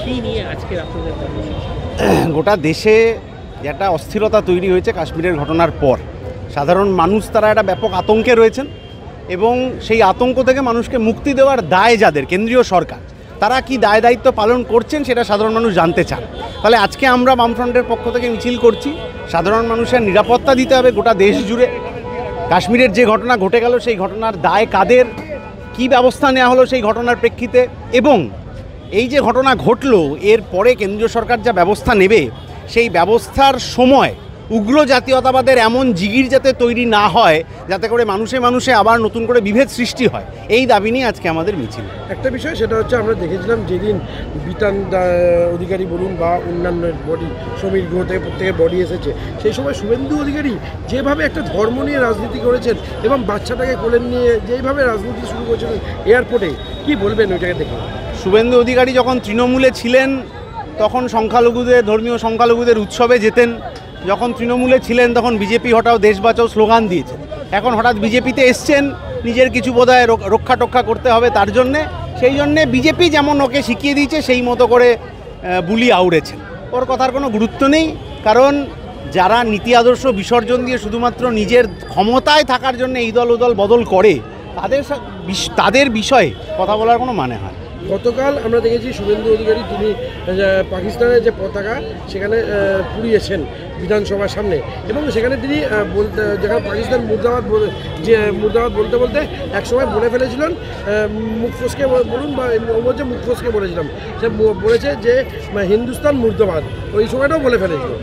কী নিয়ে আজকের আপনাদের কর্মসূচি? গোটা দেশে একটা অস্থিরতা তৈরি হয়েছে কাশ্মীরের ঘটনার পর। সাধারণ মানুষ তারা একটা ব্যাপক আতঙ্কে রয়েছেন এবং সেই আতঙ্ক থেকে মানুষকে মুক্তি দেওয়ার দায় যাদের, কেন্দ্রীয় সরকার, তারা কি দায় দায়িত্ব পালন করছেন সেটা সাধারণ মানুষ জানতে চান। তাহলে আজকে আমরা বামফ্রন্টের পক্ষ থেকে মিছিল করছি। সাধারণ মানুষের নিরাপত্তা দিতে হবে গোটা দেশ জুড়ে। কাশ্মীরের যে ঘটনা ঘটে গেল সেই ঘটনার দায় কাদের, কি ব্যবস্থা নেওয়া হলো সেই ঘটনার প্রেক্ষিতে, এবং এই যে ঘটনা ঘটলো এর পরে কেন্দ্রীয় সরকার যা ব্যবস্থা নেবে সেই ব্যবস্থার সময় উগ্র জাতীয়তাবাদের এমন জিগির যাতে তৈরি না হয়, যাতে করে মানুষে মানুষে আবার নতুন করে বিভেদ সৃষ্টি হয়, এই দাবি নিয়ে আজকে আমাদের মিছিল। একটা বিষয় সেটা হচ্ছে আমরা দেখেছিলাম যেদিন বিতান অধিকারী বলুন বা অন্যান্য বডি, সমীর গুহ থেকে প্রত্যেকের বডি এসেছে, সেই সময় শুভেন্দু অধিকারী যেভাবে একটা ধর্ম নিয়ে রাজনীতি করেছেন এবং বাচ্চাটাকে কোলে নিয়ে যেইভাবে রাজনীতি শুরু করেছিলেন এয়ারপোর্টে, কি বলবেন ওইটাকে দেখে? শুভেন্দু অধিকারী যখন তৃণমূলে ছিলেন তখন সংখ্যালঘুদের, ধর্মীয় সংখ্যালঘুদের উৎসবে যেতেন। যখন তৃণমূলে ছিলেন তখন বিজেপি হটাও দেশ বাঁচাও স্লোগান দিয়েছেন। এখন হঠাৎ বিজেপিতে এসছেন, নিজের কিছু বোধহয় রক্ষা টক্ষা করতে হবে তার জন্যে, সেই জন্যে বিজেপি যেমন ওকে শিখিয়ে দিয়েছে সেই মতো করে বুলি আউড়েছেন। ওর কথার কোনো গুরুত্ব নেই, কারণ যারা নীতি আদর্শ বিসর্জন দিয়ে শুধুমাত্র নিজের ক্ষমতায় থাকার জন্য এই দল ও দল বদল করে, তাদের বিষয়ে কথা বলার কোনো মানে হয়। গতকাল আমরা দেখেছি শুভেন্দু অধিকারী তিনি পাকিস্তানের যে পতাকা সেখানে পুড়িয়েছেন বিধানসভার সামনে, এবং সেখানে তিনি যেখানে পাকিস্তান মুর্দাবাদ বলতে বলতে একসময় বলে ফেলেছিলেন, মুখ ফসকে বলুন বা বলছে মুখ ফসকে বলেছিলাম, সে বলেছে যে হিন্দুস্তান মুর্দাবাদ, ওই সময়টাও বলে ফেলেছিল।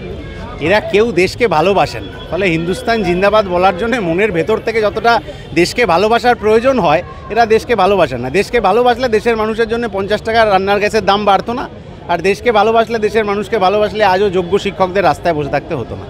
এরা কেউ দেশকে ভালোবাসেন না, ফলে হিন্দুস্তান জিন্দাবাদ বলার জন্য মনের ভেতর থেকে যতটা দেশকে ভালোবাসার প্রয়োজন হয়, এরা দেশকে ভালোবাসেন না। দেশকে ভালোবাসলে দেশের মানুষের জন্য 50 টাকার রান্নার গ্যাসের দাম বাড়তো না, আর দেশকে ভালোবাসলে, দেশের মানুষকে ভালোবাসলে আজও যোগ্য শিক্ষকদের রাস্তায় বসে থাকতে হতো না।